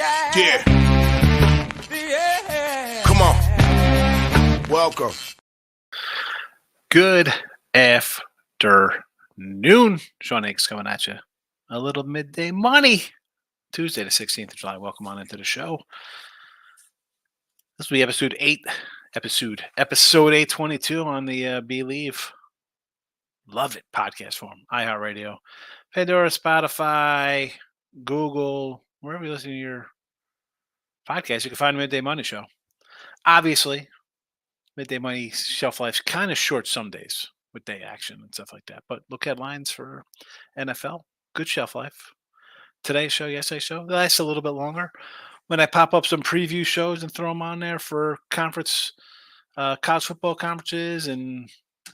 Yeah. Come on. Welcome. Good afternoon. Sean Higgs coming at you. A little midday money. Tuesday the 16th of July. Welcome on into the show. This will be episode 822 on the Believe Love It podcast form. iHeartRadio, Pandora, Spotify, Google, wherever you listen to your podcast, you can find Midday Money Show. Obviously, Midday Money shelf life's kind of short some days with day action and stuff like that. But look headlines for NFL, good shelf life. Today's show, yesterday's show, they last a little bit longer. When I pop up some preview shows and throw them on there for college football conferences and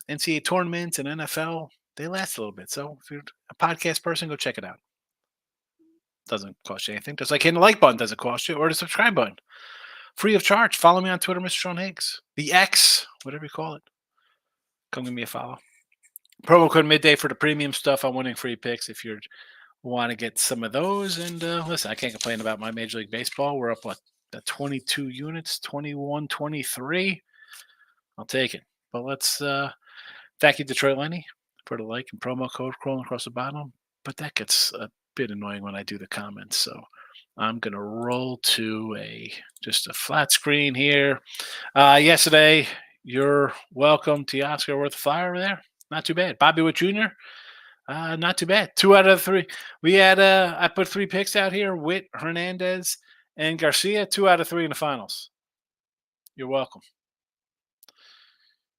NCAA tournaments and NFL, they last a little bit. So if you're a podcast person, go check it out. Doesn't cost you anything. Just like hitting the like button doesn't cost you, or the subscribe button. Free of charge. Follow me on Twitter, Mr. Sean Higgs. The X, whatever you call it. Come give me a follow. Promo code midday for the premium stuff on winning free picks if you want to get some of those. And listen, I can't complain about my Major League Baseball. We're up, 22 units, 21, 23. I'll take it. But let's thank you, Detroit Lenny, for the like and promo code crawling across the bottom. But that gets a bit annoying when I do the comments. So I'm going to roll to just a flat screen here. Yesterday, you're welcome, Teoscar worth a flyer over there. Not too bad. Bobby Witt Jr., not too bad. 2 out of 3. We had I put 3 picks out here: Witt, Hernandez, and Garcia. 2 out of 3 in the finals. You're welcome.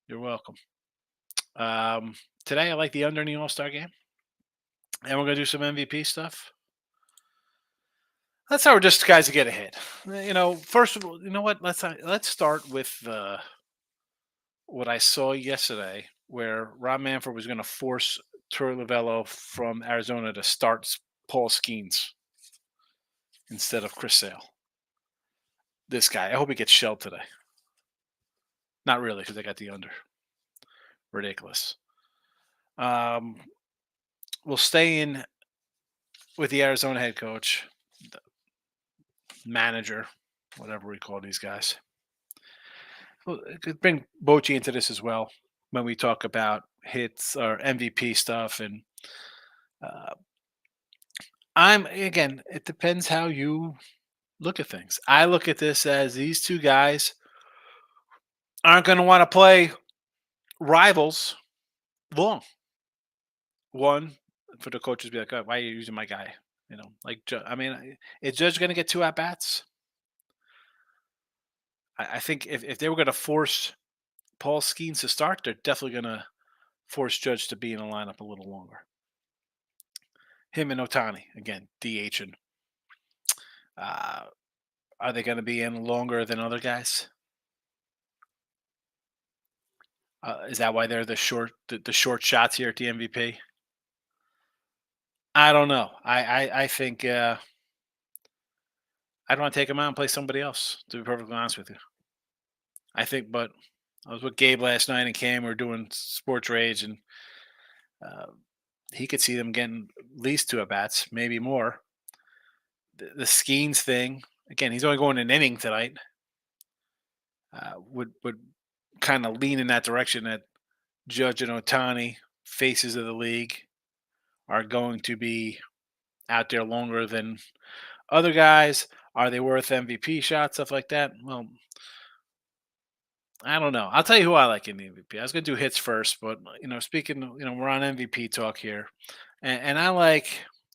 You're welcome. Today I like the under in the All Star game, and we're gonna do some MVP stuff. That's how we're just guys to get ahead. First of all, you know what? Let's start with what I saw yesterday, where Rob Manfred was going to force Torey Lovullo from Arizona to start Paul Skeens instead of Chris Sale. This guy, I hope he gets shelled today. Not really, because I got the under. Ridiculous. We'll stay in with the Arizona head coach, the manager, whatever we call these guys. Well, it could bring Bochy into this as well when we talk about hits or MVP stuff. And it depends how you look at things. I look at this as these two guys aren't going to want to play rivals long. One, for the coaches to be like, oh, why are you using my guy? Is Judge going to get 2 at-bats? I think if they were going to force Paul Skeens to start, they're definitely going to force Judge to be in the lineup a little longer. Him and Otani, again, DHing. Are they going to be in longer than other guys? Is that why they're the short shots here at the MVP? I don't know. I think I don't want to take him out and play somebody else, to be perfectly honest with you. I think, but I was with Gabe last night and Cam. We were doing Sports Rage, and he could see them getting at least 2 at-bats, maybe more. The Skeens thing, again, he's only going an inning tonight. Would kind of lean in that direction that Judge and Otani, faces of the league, are going to be out there longer than other guys. Are they worth MVP shots, stuff like that? Well, I don't know. I'll tell you who I like in the MVP. I was going to do hits first, but, speaking, we're on MVP talk here. And I like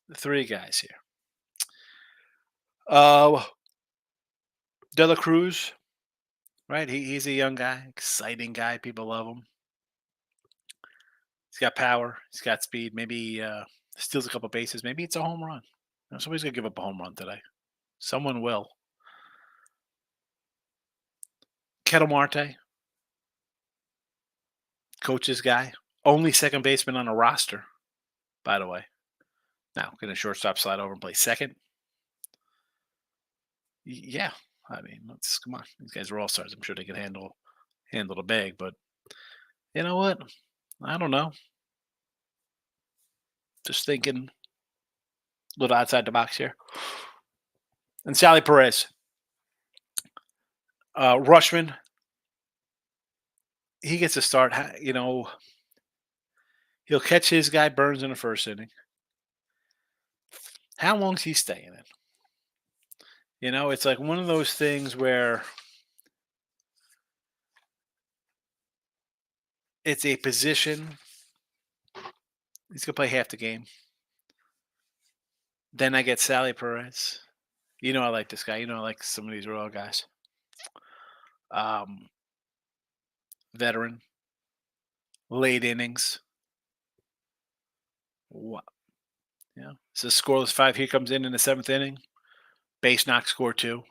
the 3 guys here. DeLaCruz, right? He's a young guy, exciting guy. People love him. He's got power. He's got speed. Maybe steals a couple bases. Maybe it's a home run. Somebody's going to give up a home run today. Someone will. Ketel Marte, coach's guy. Only second baseman on a roster, by the way. Now, can a shortstop slide over and play second? Yeah. Come on. These guys are all-stars. I'm sure they can handle the bag. But you know what? I don't know. Just thinking a little outside the box here. And Sally Perez. Rushman, he gets a start. He'll catch his guy Burns in the first inning. How long's he staying in? It's like one of those things where it's a position. He's going to play half the game. Then I get Sally Perez. I like this guy. I like some of these Royal guys. Veteran. Late innings. What? Yeah. So scoreless 5. He comes in the 7th inning. Base knock, score 2.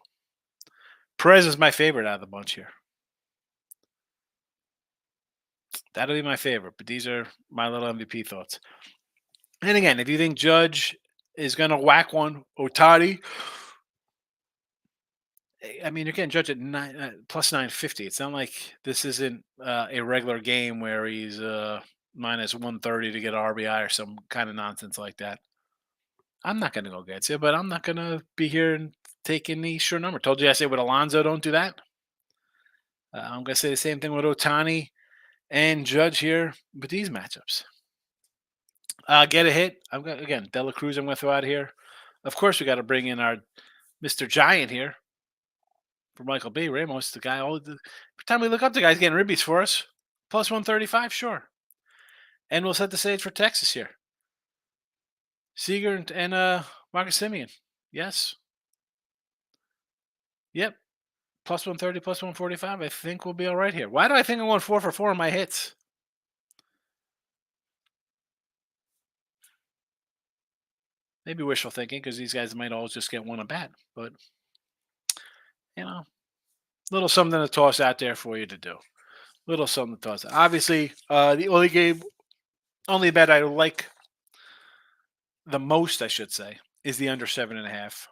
Perez is my favorite out of the bunch here. That'll be my favorite, but these are my little MVP thoughts. And again, if you think Judge is going to whack one, Otani, I mean, you're getting Judge at plus 950. It's not like this isn't a regular game where he's minus 130 to get an RBI or some kind of nonsense like that. I'm not going to go get you, but I'm not going to be here and take any sure number. Told you I say with Alonso, don't do that. I'm going to say the same thing with Otani and Judge here with these matchups. Get a hit. Again, DeLaCruz I'm going to throw out here. Of course, we got to bring in our Mr. Giant here for Michael B. Ramos, the guy. Every time we look up, the guy's getting ribbies for us. Plus 135, sure. And we'll set the stage for Texas here. Seager and Marcus Semien. Yes. Yep. Plus 130, plus 145. I think we'll be all right here. Why do I think I'm going 4 for 4 on my hits? Maybe wishful thinking because these guys might all just get one at bat. But, little something to toss out there for you to do. Little something to toss. Obviously, the only bet I like the most, I should say, is the under 7.5.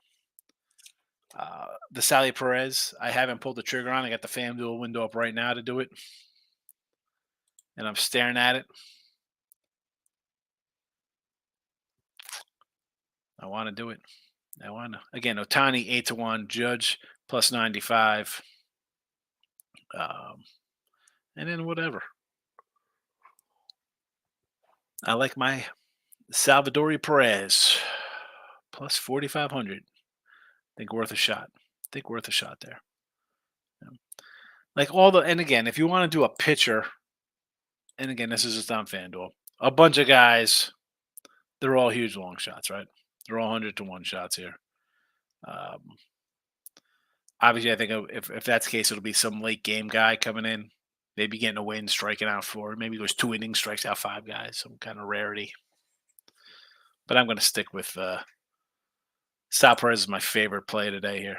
The Sally Perez, I haven't pulled the trigger on. I got the FanDuel window up right now to do it. And I'm staring at it. I want to do it. Again, Otani 8-1, Judge plus 95. And then whatever. I like my Salvador Perez plus 4,500. I think worth a shot. There. Yeah. Like and again, if you want to do a pitcher, and again, this is just on FanDuel, a bunch of guys, they're all huge long shots, right? They're all 100-1 shots here. Obviously, I think if that's the case, it'll be some late game guy coming in, maybe getting a win, striking out 4. Maybe it goes 2 innings, strikes out 5 guys, some kind of rarity. But I'm going to stick with Sal Perez is my favorite play today here.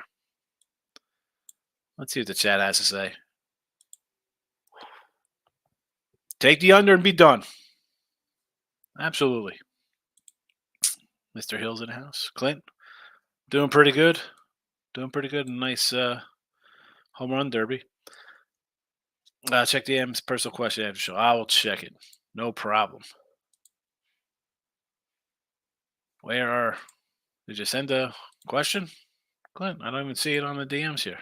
Let's see what the chat has to say. Take the under and be done. Absolutely. Mr. Hill's in the house. Clint, doing pretty good. Nice home run derby. Check the M's personal question after the show. I will check it. No problem. Did you send a question, Clint? I don't even see it on the DMs here.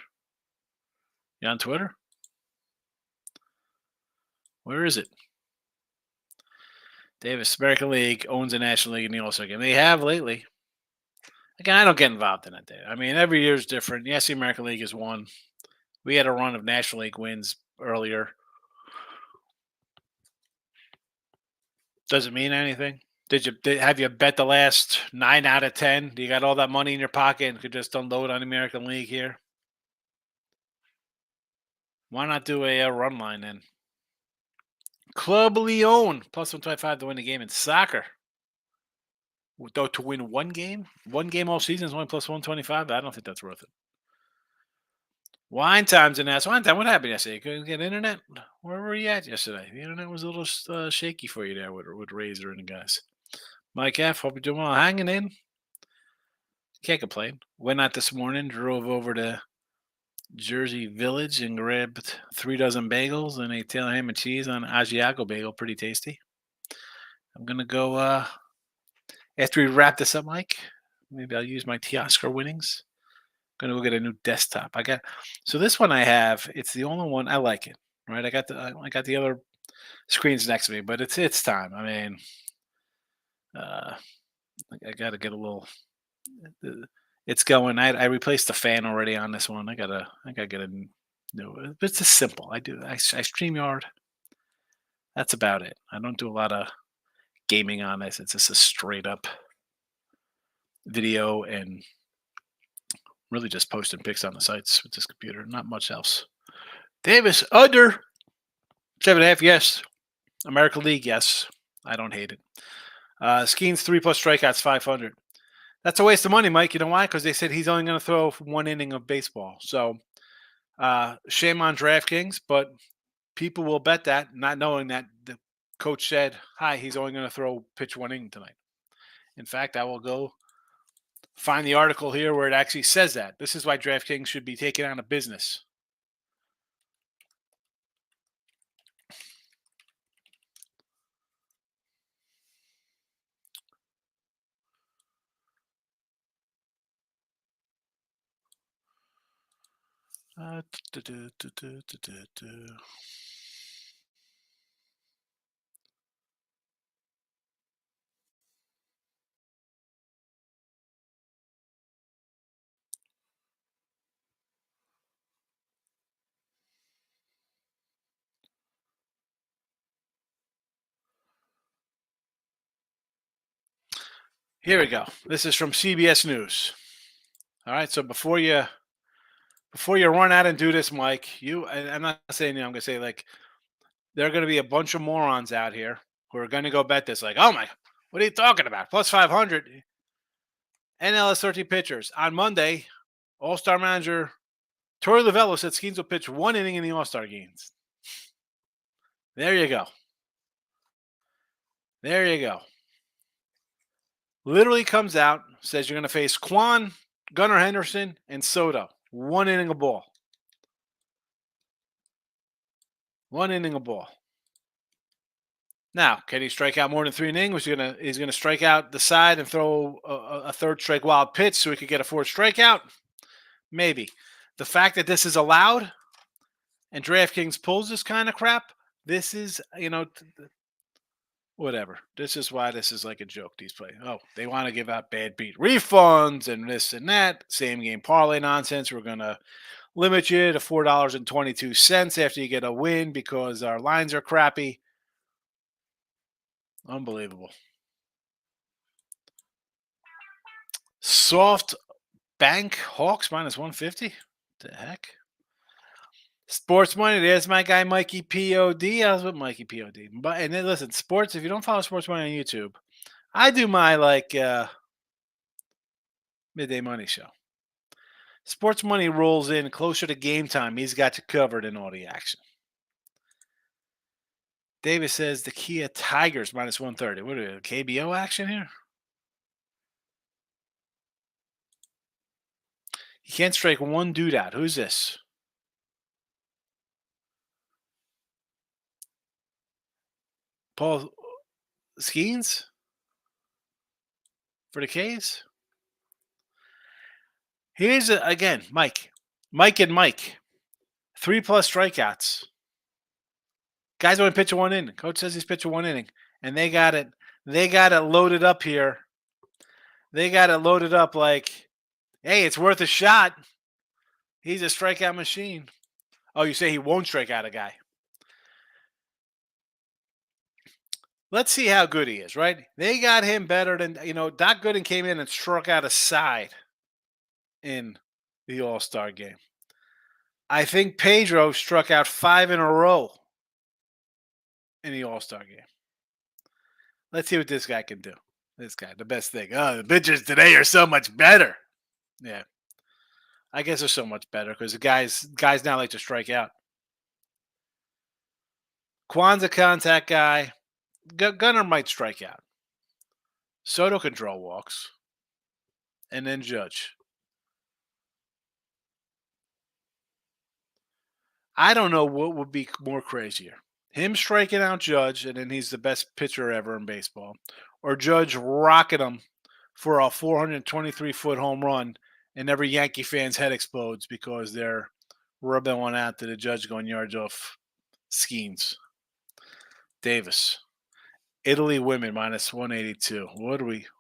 You on Twitter? Where is it? Davis, American League owns the National League in the All Star game. They have lately. Again, I don't get involved in that, Dave. I mean, every year is different. Yes, the American League is one. We had a run of National League wins earlier. Does it mean anything? Have you bet the last 9 out of 10? Do you got all that money in your pocket and could just unload on the American League here? Why not do a run line then? Club Leon plus 125 to win the game in soccer. Though to win one game all season is only plus 125. I don't think that's worth it. Wine Time's in that. Wine Time, what happened yesterday? You couldn't get internet? Where were you at yesterday? The internet was a little shaky for you there with Razor and the guys. Mike F, hope you're doing well. Hanging in. Can't complain. Went out this morning, drove over to Jersey Village and grabbed 3 dozen bagels and a Taylor ham and cheese on Asiago bagel. Pretty tasty. I'm going to go... After we wrap this up, Mike, maybe I'll use my Teoscar winnings Gonna go get a new desktop. So this one I have. It's the only one I like it. Right. I got the other screens next to me, but it's time. I mean, uh, I got to get a little. uh, It's going. I replaced the fan already on this one. I gotta get a new. But it's just simple. I StreamYard. That's about it. I don't do a lot of gaming on this. It's just a straight up video and really just posting pics on the sites with this computer. Not much else. Davis under 7.5. Yes. American League. Yes. I don't hate it. Skeens 3+ strikeouts 500. That's a waste of money, Mike. You know why? Because they said he's only going to throw one inning of baseball. So shame on DraftKings, but people will bet that, not knowing that the coach said, "Hi, he's only going to pitch one inning tonight." In fact, I will go find the article here where it actually says that. This is why DraftKings should be taken out of business. Here we go. This is from CBS News. All right, so before you run out and do this, Mike, I'm not saying I'm gonna say like there are gonna be a bunch of morons out here who are gonna go bet this, like, oh my, what are you talking about? Plus 500. NL has 13 pitchers. On Monday, All Star manager Torey Lovullo said Skeens will pitch one inning in the All Star games. There you go. There you go. Literally comes out, says you're going to face Kwan, Gunnar Henderson, and Soto. One inning of ball. One inning of ball. Now, can he strike out more than 3 innings? He's gonna strike out the side and throw a third strike wild pitch so he could get a fourth strikeout? Maybe. The fact that this is allowed and DraftKings pulls this kind of crap, this is, whatever. This is why this is like a joke. These play. Oh, they want to give out bad beat refunds and this and that. Same game parlay nonsense. We're gonna limit you to $4.22 after you get a win because our lines are crappy. Unbelievable. Soft Bank Hawks minus 150. The heck? Sports Money. There's my guy Mikey Pod. I was with Mikey Pod. But and then listen, sports. If you don't follow Sports Money on YouTube, I do my midday money show. Sports Money rolls in closer to game time. He's got you covered in all the action. Davis says the Kia Tigers minus 130. What are we, KBO action here? You can't strike one dude out. Who's this? Paul Skeens for the K's? Here's again, Mike and Mike. 3+ strikeouts. Guys only pitch one inning. Coach says he's pitching one inning. And they got it loaded up here. They got it loaded up like, hey, it's worth a shot. He's a strikeout machine. Oh, you say he won't strike out a guy. Let's see how good he is, right? They got him better than, Doc Gooden came in and struck out a side in the All-Star game. I think Pedro struck out 5 in a row in the All-Star game. Let's see what this guy can do. This guy, the best thing. Oh, the pitchers today are so much better. Yeah. I guess they're so much better because the guys now like to strike out. Kwan's a contact guy. Gunnar might strike out. Soto can draw walks. And then Judge. I don't know what would be more crazier. Him striking out Judge, and then he's the best pitcher ever in baseball. Or Judge rocking him for a 423-foot home run, and every Yankee fan's head explodes because they're rubbing one out to the judge going yards off Skeens. Davis. Italy women minus 182.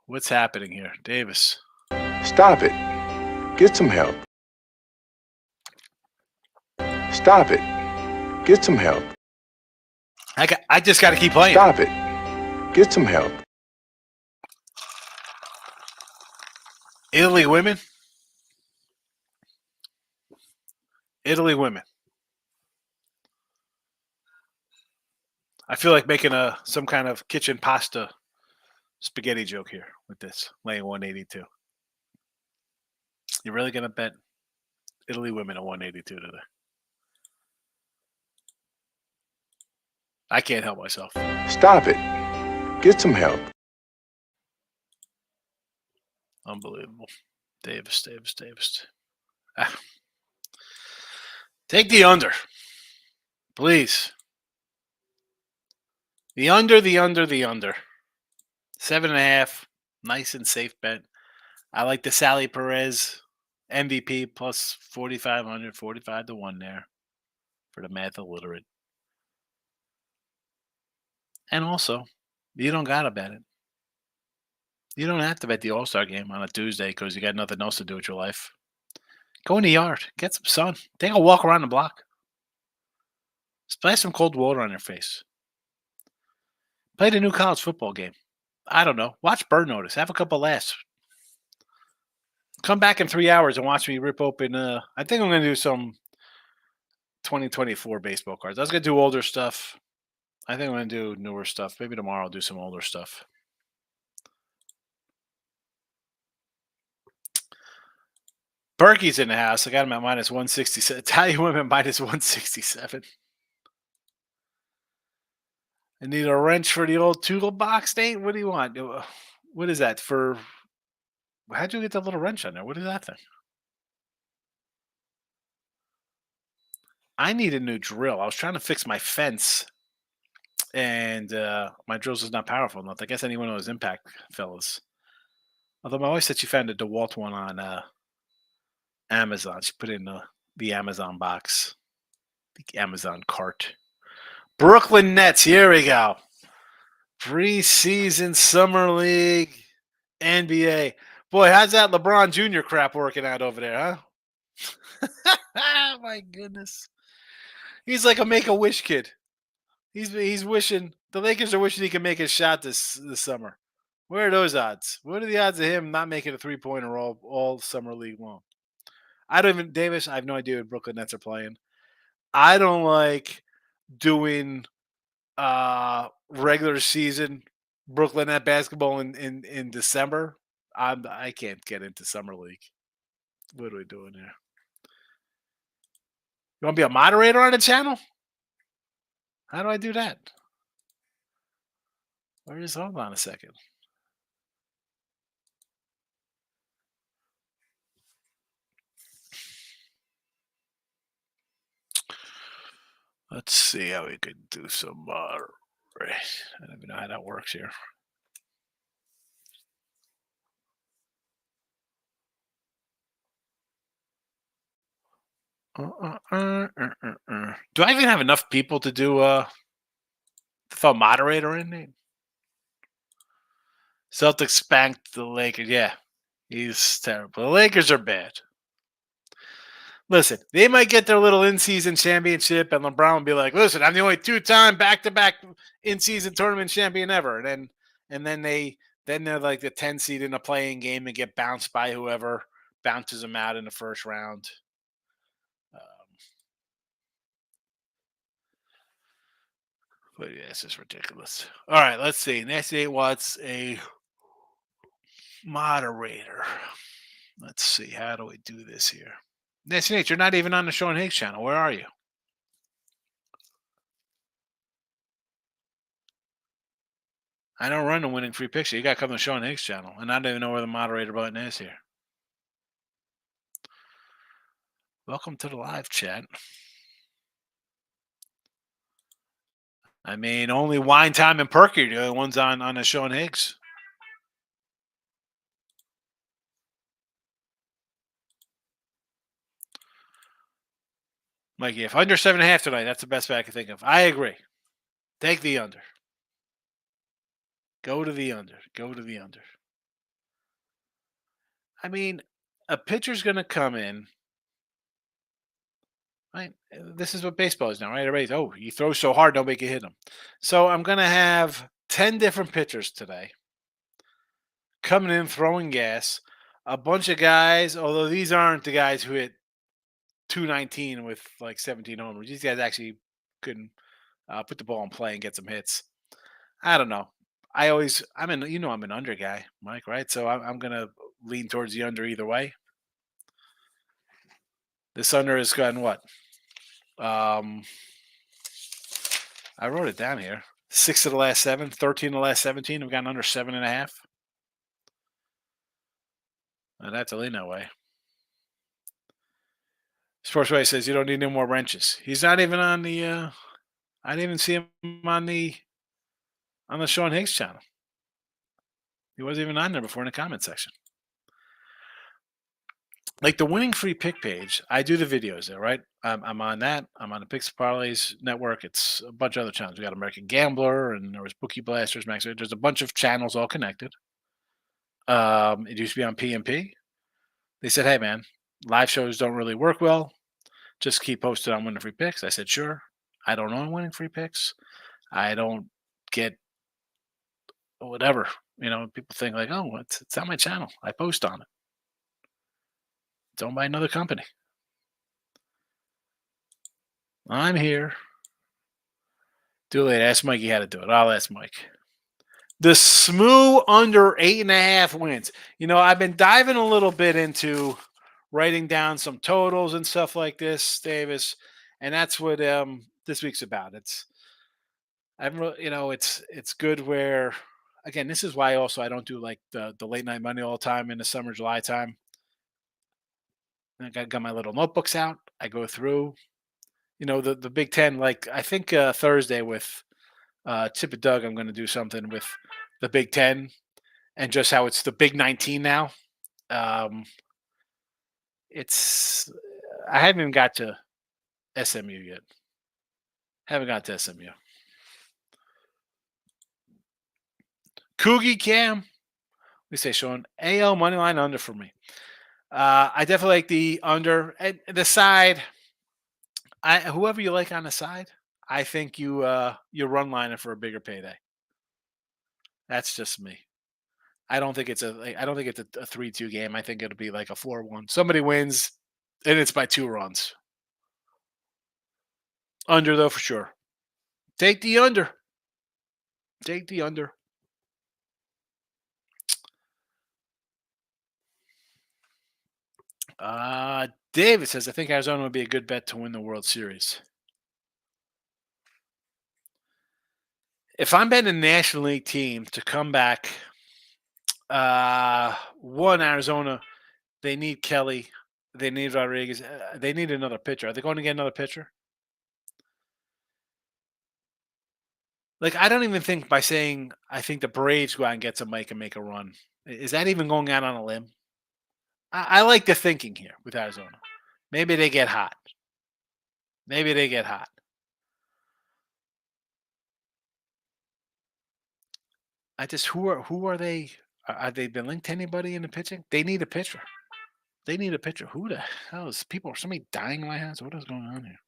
What's happening here? Davis. Stop it. Get some help. Stop it. Get some help. I just got to keep playing. Stop it. Get some help. Italy women. Italy women. I feel like making some kind of kitchen pasta spaghetti joke here with this laying 182. You're really gonna bet Italy women at 182 today? I can't help myself. Stop it. Get some help. Unbelievable. Davis. Take the under. Please. The under. 7.5. Nice and safe bet. I like the Sally Perez MVP plus 4,500, 45 to 1 there for the math illiterate. And also, you don't got to bet it. You don't have to bet the All Star game on a Tuesday because you got nothing else to do with your life. Go in the yard. Get some sun. Take a walk around the block. Splash some cold water on your face. Play the new college football game. I don't know. Watch Bird Notice. Have a couple laughs. Come back in 3 hours and watch me rip open. I think I'm going to do some 2024 baseball cards. I was going to do older stuff. I think I'm going to do newer stuff. Maybe tomorrow I'll do some older stuff. Berkey's in the house. I got him at minus 167. Italian women minus 167. I need a wrench for the old toolbox, Nate. What do you want? What is that for? How'd you get that little wrench on there? What is that thing? I need a new drill. I was trying to fix my fence, and my drill's is not powerful enough. I guess any one of those impact fellas. Although my wife said she found a DeWalt one on Amazon. She put it in the Amazon box, the Amazon cart. Brooklyn Nets. Here we go. Preseason Summer League NBA. Boy, how's that LeBron Jr. crap working out over there, huh? My goodness. He's like a Make-A-Wish kid. He's wishing the Lakers are wishing he can make a shot this summer. Where are those odds? What are the odds of him not making a 3-pointer all summer league long? Davis, I have no idea what Brooklyn Nets are playing. I don't like doing regular season Brooklyn Net basketball in December. I can't get into summer league. What are we doing here? You want to be a moderator on the channel? How do I do that? Hold on a second. Let's see how we could do some I don't even know how that works here. Do I even have enough people to do throw a moderator in there? Celtics spanked the Lakers. Yeah, he's terrible. The Lakers are bad. Listen, they might get their little in-season championship, and LeBron will be like, "Listen, I'm the only 2-time back-to-back in-season tournament champion ever." And then they're like the 10 seed in a playing game and get bounced by whoever bounces them out in the first round. But yeah, this is ridiculous. All right, let's see. Next Nate wants a moderator. Let's see. How do we do this here? Next Nate, you're not even on the Sean Higgs channel. Where are you? I don't run the winning free picks. You got to come to Sean Higgs channel, and I don't even know where the moderator button is here. Welcome to the live chat. I mean, only Wine Time and Perky are the only ones on the Sean Higgs. Mikey, if under 7.5 tonight, that's the best bet I can think of. I agree. Take the under. Go to the under. Go to the under. I mean, a pitcher's going to come in. Right? This is what baseball is now, right? Everybody's, he throws so hard, nobody can hit him. So I'm going to have 10 different pitchers today coming in, throwing gas. A bunch of guys, although these aren't the guys who hit 219 with like 17 homers. These guys actually couldn't put the ball in play and get some hits. I don't know. I'm an under guy, Mike, right? So I'm going to lean towards the under either way. This under has gotten what? I wrote it down here. 6 of the last 7, 13 of the last 17 have gotten under 7.5. I'd have to lean that way. Sportsway says you don't need any more wrenches. He's not even on the. I didn't even see him on the Sean Higgs channel. He wasn't even on there before in the comment section. Like the winning free pick page, I do the videos there, right? I'm on that. I'm on the Picks Parlays network. It's a bunch of other channels. We got American Gambler, and there was Bookie Blasters, Max. There's a bunch of channels all connected. It used to be on PMP. They said, "Hey, man, live shows don't really work well. Just keep posted on winning free picks." I said, "Sure." I don't own winning free picks. I don't get whatever. People think like, "Oh, it's on my channel. I post on it." It's owned by another company. I'm here. Do it. Ask Mikey how to do it. I'll ask Mike. The SMOO under 8.5 wins. I've been diving a little bit into writing down some totals and stuff like this, Davis, and that's what this week's about. It's good where, again, this is why also I don't do like the late night money all the time in the summer, July time. I got my little notebooks out. I go through, the Big Ten. Like I think Thursday with Chip and Doug, I'm going to do something with the Big Ten and just how it's the Big 19 now. I haven't even got to SMU yet. Haven't got to SMU. Coogie Cam. We say Sean AL money line under for me. I definitely like the under and the side. Whoever you like on the side, I think you run line it for a bigger payday. That's just me. I don't think it's a 3-2 game. I think it'll be like a 4-1. Somebody wins, and it's by 2 runs. Under though for sure. Take the under. Take the under. David says, I think Arizona would be a good bet to win the World Series. If I'm betting a National League team to come back, Arizona, they need Kelly. They need Rodriguez. They need another pitcher. Are they going to get another pitcher? Like, I don't even think by saying I think the Braves go out and get some Mike and make a run. Is that even going out on a limb? I like the thinking here with Arizona. Maybe they get hot. Who are they? Are they been linked to anybody in the pitching? They need a pitcher. Who the hell is people? Somebody dying in my house? What is going on here?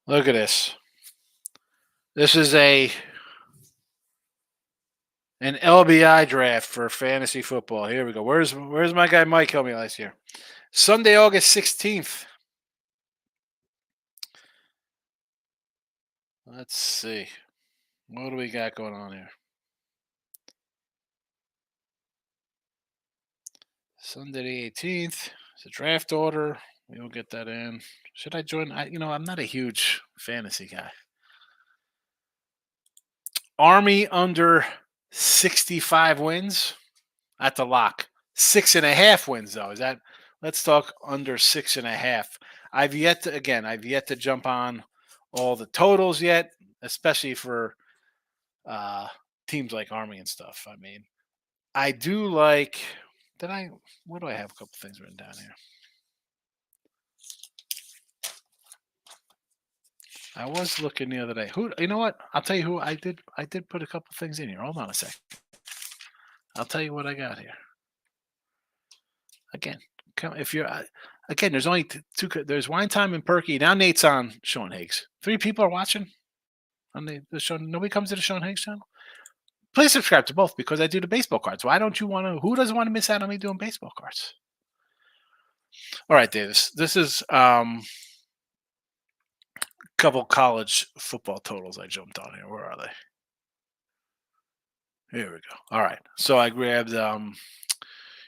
Look at this. This is an LBI draft for fantasy football. Here we go. Where's my guy Mike helped me last year? Sunday, August 16th. Let's see. What do we got going on here? Sunday the 18th. It's a draft order. We will get that in. Should I join? I'm not a huge fantasy guy. Army under 65 wins. That's a lock. 6.5 wins, though. Is that? Let's talk under 6.5. I've yet to jump on all the totals yet, especially for teams like Army and stuff. I mean, I do like What do I have? A couple things written down here. I was looking the other day. You know what? I'll tell you who I did. I did put a couple things in here. Hold on a sec. I'll tell you what I got here. Again, if you're again, there's only two. There's Wine Time and Perky. Now Nate's on Sean Higgs. 3 people are watching on the show. Nobody comes to the Sean Higgs channel. Please subscribe to both because I do the baseball cards. Why don't you want to? Who doesn't want to miss out on me doing baseball cards? All right, Davis. This is couple college football totals I jumped on here. Where are they? Here we go. All right. So I grabbed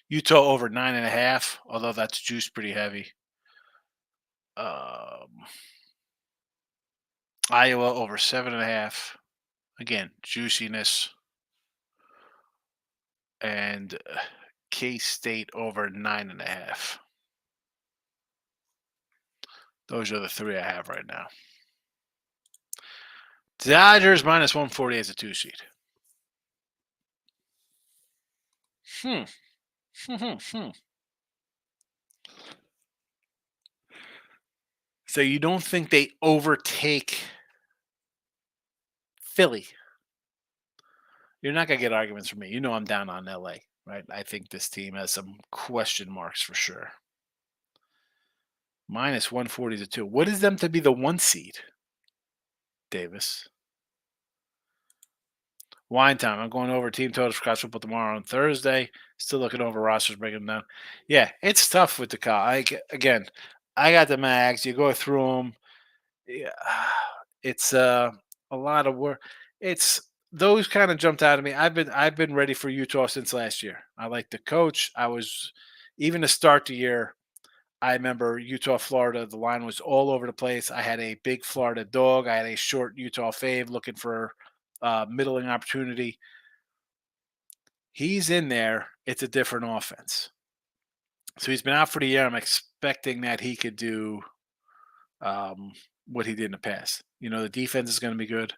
Utah over 9.5, although that's juiced pretty heavy. Iowa over 7.5. Again, juiciness. And K-State over 9.5. Those are the 3 I have right now. Dodgers minus 140 as a 2 seed. So you don't think they overtake Philly? You're not going to get arguments from me. You know I'm down on LA, right? I think this team has some question marks for sure. Minus 140 to 2. What is them to be the 1 seed, Davis? Wine Time. I'm going over team totals for college football tomorrow on Thursday. Still looking over rosters, breaking them down. Yeah, it's tough with the college. Again, I got the mags. You go through them. Yeah, it's a lot of work. It's those kind of jumped out at me. I've been ready for Utah since last year. I like the coach. I was even to start the year. I remember Utah, Florida. The line was all over the place. I had a big Florida dog. I had a short Utah fave looking for middling opportunity. He's in there. It's a different offense. So he's been out for the year. I'm expecting that he could do what he did in the past. You know, the defense is going to be good.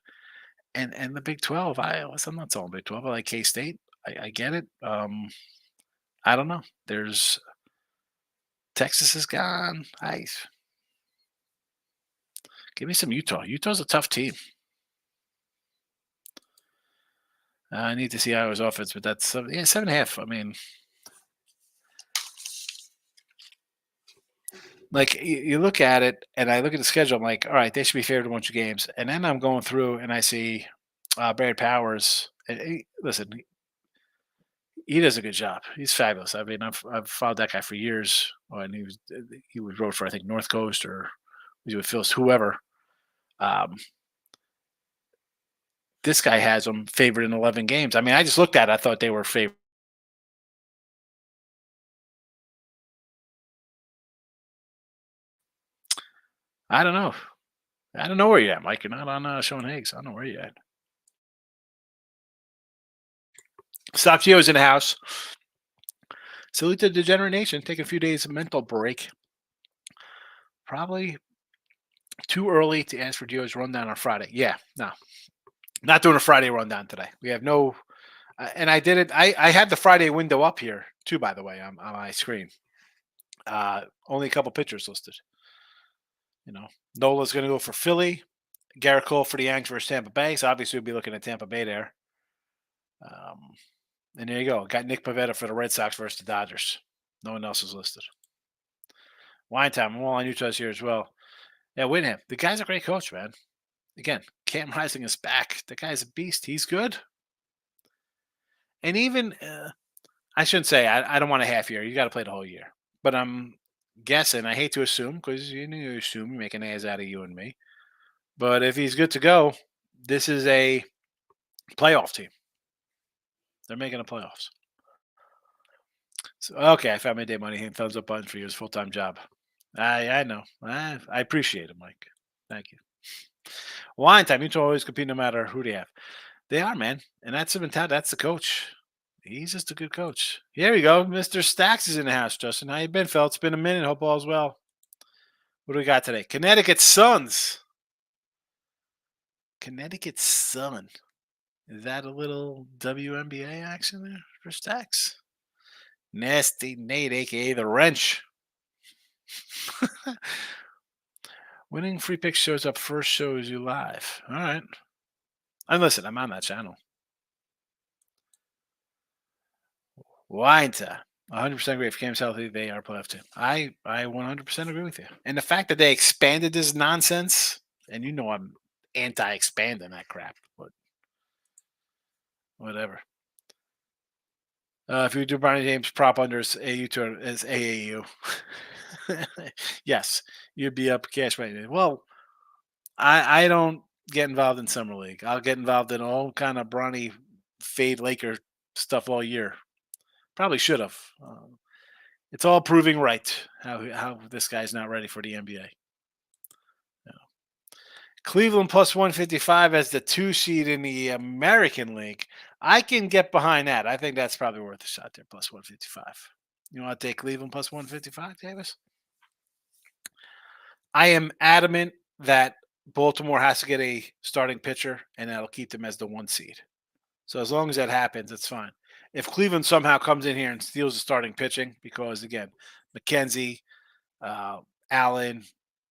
And the Big 12, I'm not telling Big 12. I like K-State. I get it. I don't know. There's Texas is gone. Give me some Utah. Utah's a tough team. I need to see Iowa's offense, but that's 7.5. I mean, like you look at it, and I look at the schedule. I'm like, all right, they should be favored a bunch of games. And then I'm going through, and I see Barrett Powers. And listen, he does a good job. He's fabulous. I mean, I've followed that guy for years. And he wrote for I think North Coast or he was with Phil's, whoever. This guy has them favored in 11 games. I mean, I just looked at it. I thought they were favored. I don't know. I don't know where you're at, Mike. You're not on Sean Higgs. I don't know where you're at. Stop Geo's in the house. Salute to Degenerate Nation. Take a few days of mental break. Probably too early to ask for Geo's rundown on Friday. Yeah, no. Not doing a Friday rundown today. We have no and I did it. I had the Friday window up here too, by the way, on my screen. Only a couple pitchers listed. You know, Nola's going to go for Philly. Garrett Cole for the Yanks versus Tampa Bay. So obviously we'll be looking at Tampa Bay there. And there you go. Got Nick Pivetta for the Red Sox versus the Dodgers. No one else is listed. Wine Time. I'm all on Utah's here as well. Yeah, Whitham. The guy's a great coach, man. Again, Cam Rising is back. The guy's a beast. He's good. And even, I shouldn't say, I don't want a half year. You got to play the whole year. But I'm guessing, I hate to assume, because you assume you're making ass out of you and me. But if he's good to go, this is a playoff team. They're making the playoffs. So, okay, I found Midday Money. Thumbs up button for you. It's a full-time job. I know. I appreciate it, Mike. Thank you. Wine Time. Utah always compete no matter who they have. They are, man. And that's the mentality. That's the coach. He's just a good coach. Here we go. Mr. Stacks is in the house, Justin. How you been, Phil? It's been a minute. Hope all's well. What do we got today? Connecticut Suns. Connecticut Sun. Is that a little WNBA action there for Stacks? Nasty Nate, a.k.a. The Wrench. Winning Free Picks shows up first, shows you live. All right. And listen, I'm on that channel. Winter. 100% agree. If Cam's healthy, they are playoff team. I 100% agree with you. And the fact that they expanded this nonsense, and you know I'm anti-expanding that crap, but whatever. If you do Bronny James prop unders, AU turn as AAU. Yes, you'd be up cash money. Well, I don't get involved in summer league. I'll get involved in all kind of Bronny fade Laker stuff all year. Probably should have. It's all proving right how this guy's not ready for the NBA. No. Cleveland plus 155 as the 2 seed in the American League. I can get behind that. I think that's probably worth a shot there, plus 155. You want to take Cleveland plus 155, Davis? I am adamant that Baltimore has to get a starting pitcher, and that'll keep them as the 1 seed. So as long as that happens, it's fine. If Cleveland somehow comes in here and steals the starting pitching, because again, McKenzie, Allen,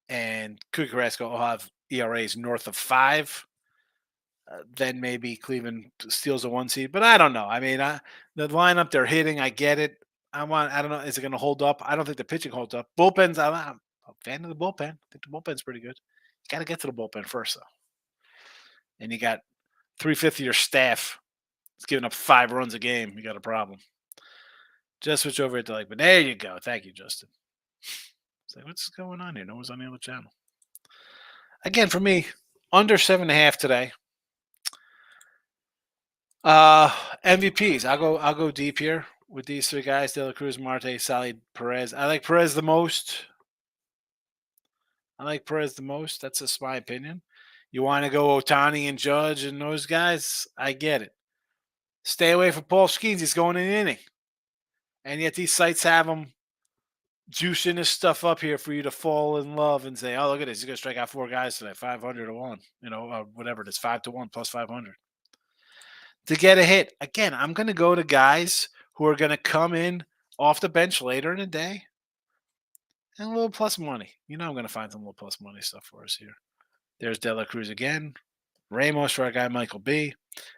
and Carrasco all have ERAs north of 5, then maybe Cleveland steals a 1 seed. But I don't know. I mean, the lineup they're hitting, I get it. I don't know. Is it going to hold up? I don't think the pitching holds up. Bullpens, I'm a fan of the bullpen. I think the bullpen's pretty good. You got to get to the bullpen first, though. And you got 3/5 of your staff. It's giving up 5 runs a game. You got a problem. Just switch over to but there you go. Thank you, Justin. It's like, what's going on here? No one's on the other channel. Again, for me, under 7.5 today. MVPs. I'll go deep here with these 3 guys: DeLaCruz, Marte, Sally, Perez. I like Perez the most. That's just my opinion. You want to go Otani and Judge and those guys? I get it. Stay away from Paul Skeens. He's going in an inning. And yet these sites have him juicing his stuff up here for you to fall in love and say, oh, look at this. He's going to strike out 4 guys today, 500 to 1. Whatever it is, 5 to 1 plus 500. To get a hit. Again, I'm going to go to guys who are going to come in off the bench later in the day and a little plus money. I'm going to find some little plus money stuff for us here. There's DeLaCruz again. Ramos for our guy Michael B.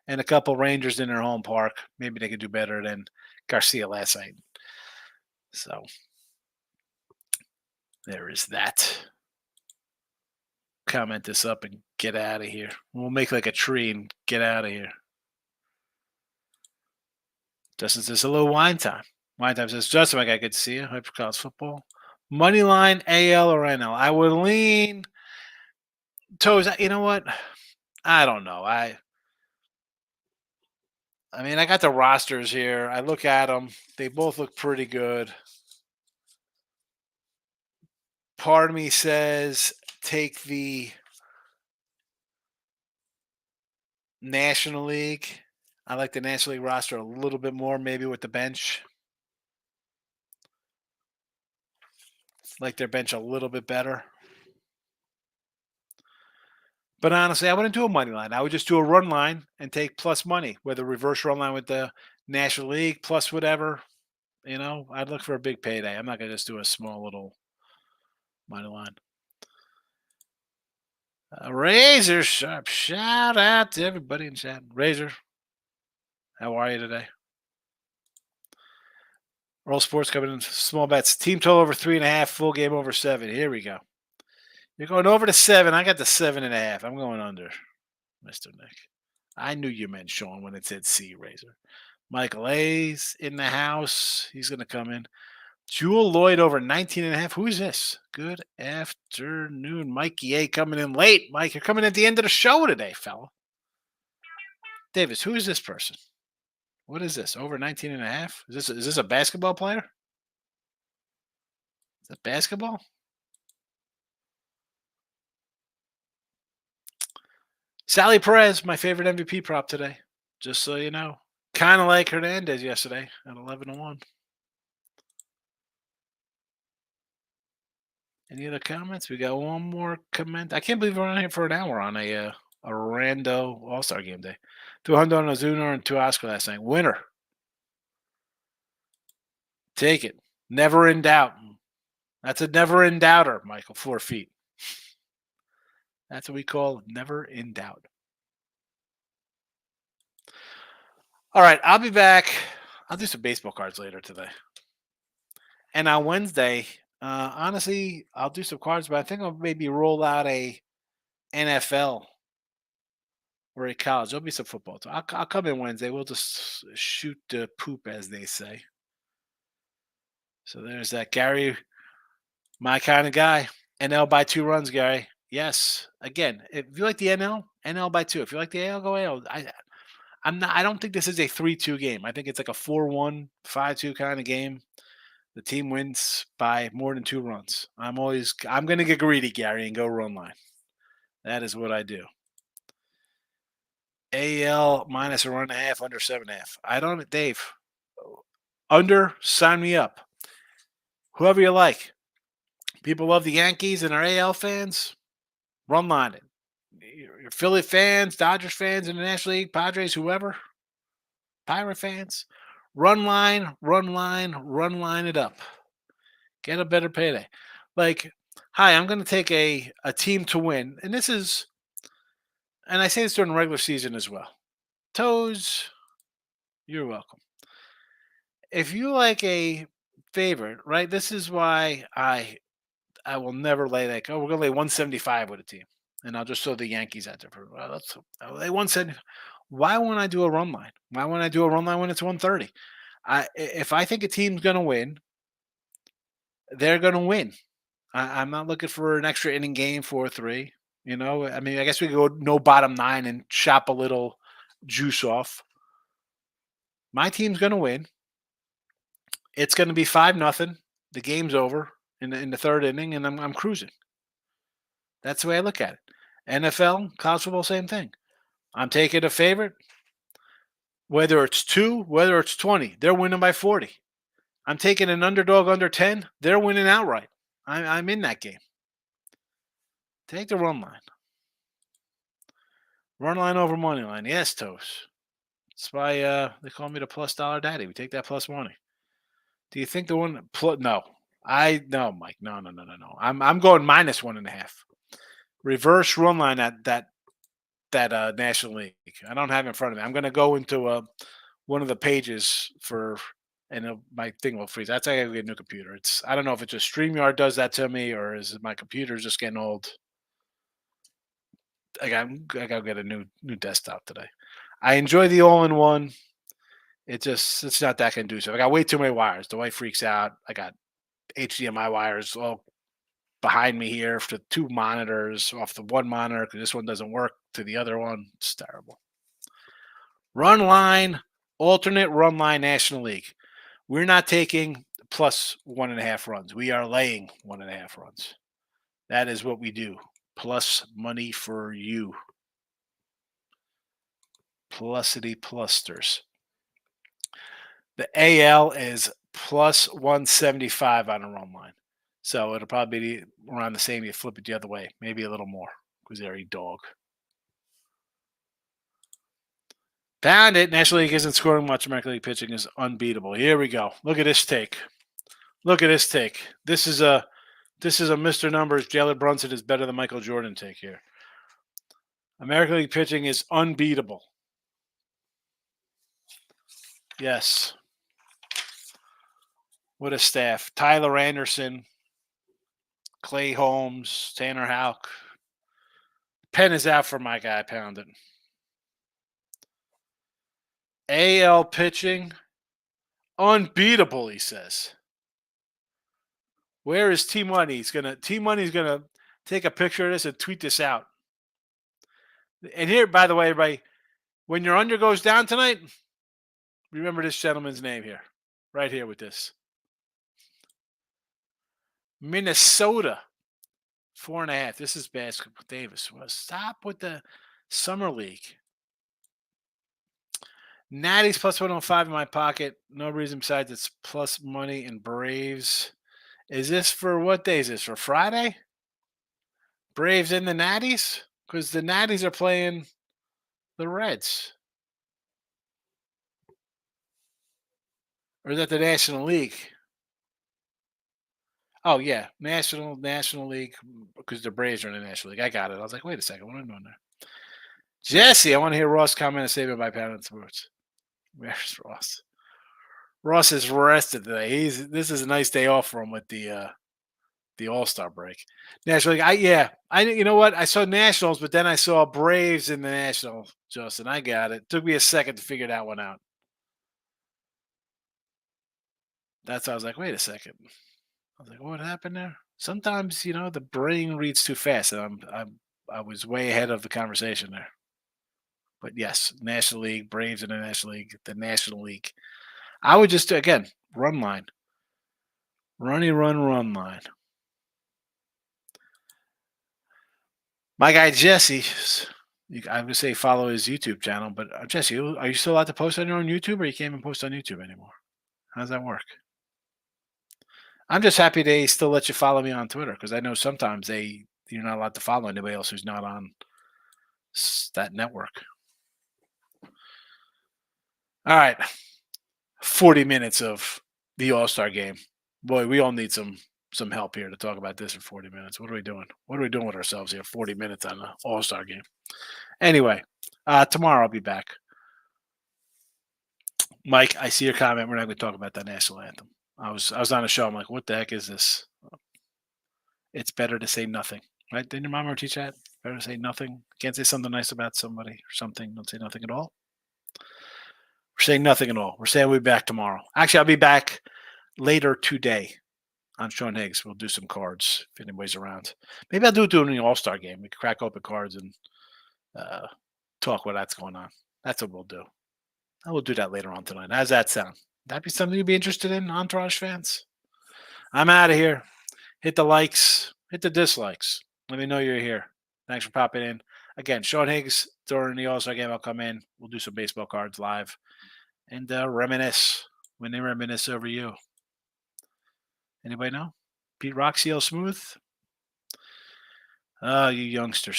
And a couple Rangers in their home park. Maybe they could do better than Garcia last night. So there is that. Comment this up and get out of here. We'll make like a tree and get out of here. Justin says, hello, wine time. Wine time says, Justin, my guy, good to see you. Hype for college football. Money line, AL or NL? I would lean toes. You know what? I don't know. I mean, I got the rosters here. I look at them. They both look pretty good. Part of me says take the National League. I like the National League roster a little bit more, maybe with the bench. Like their bench a little bit better. But honestly, I wouldn't do a money line. I would just do a run line and take plus money, whether reverse run line with the National League plus whatever. I'd look for a big payday. I'm not going to just do a small little money line. Razor Sharp. Shout out to everybody in chat. Razor, how are you today? Roll Sports coming in small bets. Team total over 3.5. Full game over 7. Here we go. You're going over to 7. I got the 7.5. I'm going under, Mr. Nick. I knew you meant Sean when it said C, Razor. Michael A's in the house. He's going to come in. Jewel Lloyd over 19.5. Who is this? Good afternoon. Mikey A coming in late. Mike, you're coming at the end of the show today, fella. Davis, who is this person? What is this? Over 19.5? Is this a basketball player? Is that basketball? Sally Perez, my favorite MVP prop today. Just so you know. Kind of like Hernandez yesterday at 11-1. Any other comments? We got one more comment. I can't believe we're on here for an hour on a rando All Star game day. 200 on Ozuna and Teoscar last night. Winner. Take it. Never in doubt. That's a never in doubter, Michael. 4 feet. That's what we call never in doubt. All right, I'll be back. I'll do some baseball cards later today. And on Wednesday, honestly, I'll do some cards, but I think I'll maybe roll out a NFL or a college. There'll be some football. So I'll come in Wednesday. We'll just shoot the poop, as they say. So there's that. Gary, my kind of guy. NL by 2 runs, Gary. Yes. Again, if you like the NL by 2. If you like the AL, go AL. I don't think this is a 3-2 game. I think it's like a 4-1, 5-2 kind of game. The team wins by more than 2 runs. I'm going to get greedy, Gary, and go run line. That is what I do. AL minus a 1.5, under 7.5. I don't, Dave. Under, sign me up. Whoever you like. People love the Yankees and are AL fans. Run line it. Your Philly fans, Dodgers fans in the National League, Padres, whoever. Pirate fans. Run line it up. Get a better payday. Like, hi, I'm going to take a team to win. And this is, and I say this during the regular season as well. Toes, you're welcome. If you like a favorite, right, this is why I will never lay like, oh, we're going to lay 175 with a team. And I'll just throw the Yankees out there. Well, I'll lay 175. Why won't I do a run line? Why won't I do a run line when it's 130? If I think a team's going to win, they're going to win. I'm not looking for an extra inning game 4-3. You know, I mean, I guess we could go no bottom 9 and chop a little juice off. My team's going to win. It's going to be 5-0. The game's over in the 3rd inning, and I'm cruising. That's the way I look at it. NFL, college football, same thing. I'm taking a favorite. Whether it's 2, whether it's 20, they're winning by 40. I'm taking an underdog under 10. They're winning outright. I'm in that game. Take the run line. Run line over money line. Yes, Toast. That's why they call me the plus dollar daddy. We take that plus money. Do you think the one? No. No, Mike. No. I'm going minus 1.5. Reverse run line at that National League. I don't have it in front of me. I'm going to go into one of the pages and my thing will freeze. That's how I get a new computer. I don't know if it's just StreamYard does that to me or is it my computer's just getting old. I gotta get a new desktop today. I enjoy the all-in-one. It's not that conducive. I got way too many wires. The wife freaks out. I got HDMI wires all behind me here for 2 monitors off the one monitor because this one doesn't work to the other one. It's terrible. Run line, alternate run line National League. We're not taking plus 1.5 runs. We are laying 1.5 runs. That is what we do. Plus money for you. Plusity plusters. The AL is plus 175 on a run line. So it'll probably be around the same. You flip it the other way. Maybe a little more because they're a dog. Pound it. National League isn't scoring much. American League pitching is unbeatable. Here we go. Look at this take. This is a Mr. Numbers. Jalen Brunson is better than Michael Jordan take here. American League pitching is unbeatable. Yes. What a staff. Tyler Anderson, Clay Holmes, Tanner Houck. Pen is out for my guy, Pound it. AL pitching, unbeatable, he says. Where is T-Money? T-Money's gonna take a picture of this and tweet this out. And here, by the way, everybody, when your under goes down tonight, remember this gentleman's name here. Right here with this. Minnesota, 4.5. This is basketball. Davis. Well, stop with the summer league. Natty's plus 105 in my pocket. No reason besides it's plus money in Braves. Is this for what day is this? For Friday? Braves and the Natties? Because the Natties are playing the Reds. Or is that the National League? Oh yeah, National League because the Braves are in the National League. I got it. I was like, wait a second, what am I doing there? Jesse, I want to hear Ross comment and save it by Pound and Sports. Where's Ross? Ross is rested today. This is a nice day off for him with the All Star break. National League. You know what? I saw Nationals, but then I saw Braves in the Nationals. Justin, I got it. Took me a second to figure that one out. That's why I was like, wait a second. I was like, what happened there? Sometimes the brain reads too fast, and I was way ahead of the conversation there. But yes, National League, Braves in the National League, the National League. I would just again run line, run line. My guy Jesse, I'm gonna say follow his YouTube channel, but Jesse, are you still allowed to post on your own YouTube, or you can't even post on YouTube anymore? How does that work? I'm just happy they still let you follow me on Twitter because I know sometimes you're not allowed to follow anybody else who's not on that network. All right, 40 minutes of the All Star game. Boy, we all need some help here to talk about this for 40 minutes. What are we doing? What are we doing with ourselves here? 40 minutes on the All Star game. Anyway, tomorrow I'll be back. Mike, I see your comment. We're not going to talk about that national anthem. I was on a show. I'm like, what the heck is this? It's better to say nothing, right? Didn't your mom ever teach that? Better to say nothing. Can't say something nice about somebody or something. Don't say nothing at all. We're saying nothing at all. We're saying we'll be back tomorrow. Actually, I'll be back later today on Sean Higgs. We'll do some cards if anybody's around. Maybe I'll do it during the All Star game. We can crack open cards and talk what that's going on. That's what we'll do. I will do that later on tonight. How's that sound? That'd be something you'd be interested in, Entourage fans? I'm out of here. Hit the likes, hit the dislikes. Let me know you're here. Thanks for popping in. Again, Sean Higgs during the All Star game. I'll come in. We'll do some baseball cards live and reminisce when they reminisce over you. Anybody know? Pete Rock, CL Smooth? Oh, you youngsters.